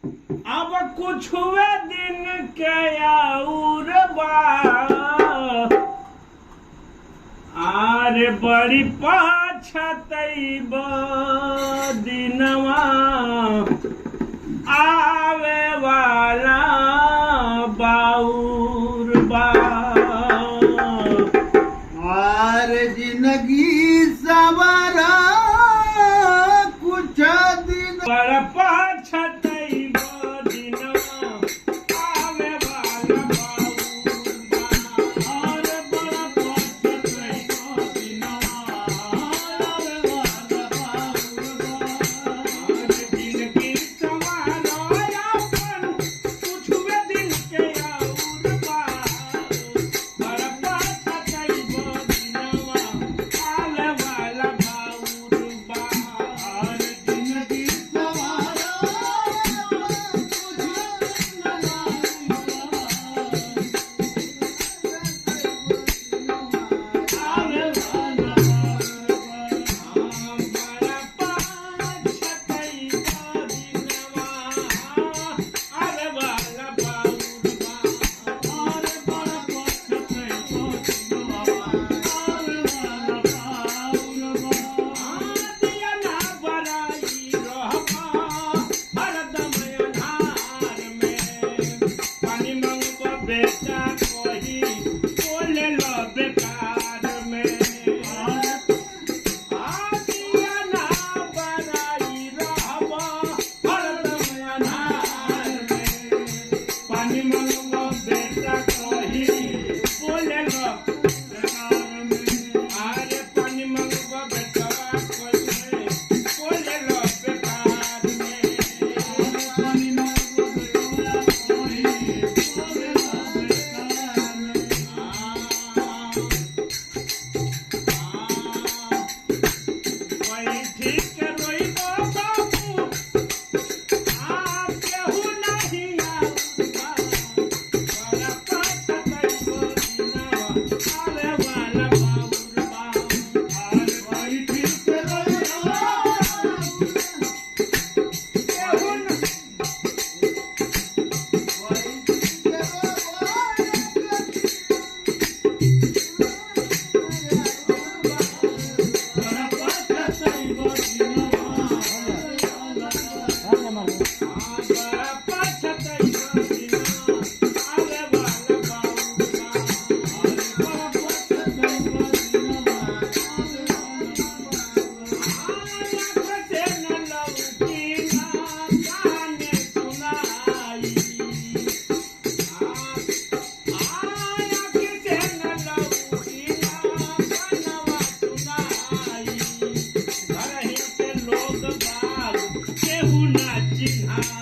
अब कुछ हुए दिन के और आरे बड़ी पाछतैब दिनवा आवे वाला बाउर बा और जिंदगी सवारा कुछ दिन बड़ पाछतैब दिनवा आवे वाला बाउर बा अरे बड़ा पछतैब दिनवा आवे वाला बाउर बा। जिंदगी सवारो अपन कुछुए दिन के और बा बड़ पाछतैब दिनवा आवे वाला बाउर बा अरे जिंदगी सवारा कुछ दिन आवे वाला बाउर बा। अरे बड़ा पछतैब दिनवा आवे वाला बाउर बा। बेटा कोई बोले लो बेकार में आदिया ना बराई रहबा हरदम अनार में पानी मंगवा बेटा कोई बोले लो बेकार में आरे पानी मंगवा बेटा कोई बोले लो बेकार में पानी मंगवा बेटा कोई बोले लो बेकार में। वही ठीक रोइबो बाबू आप केहू नहीं आउबा बड़ा पाछतैब दिनवा आवे वाला बाउर बा अरे भाई ठीक रहिया केहू न बड़ा पछतैब दिनवा बड़ा पाछतैब दिनवा आवे वाला बाउर बा बड़ा पछतैब दिनवा आँख से न लौकी ना कान सुनाई आँख से न लौकी ना कानवा सुनाई घर ही के लोग बाग केहू ना चिन्हाई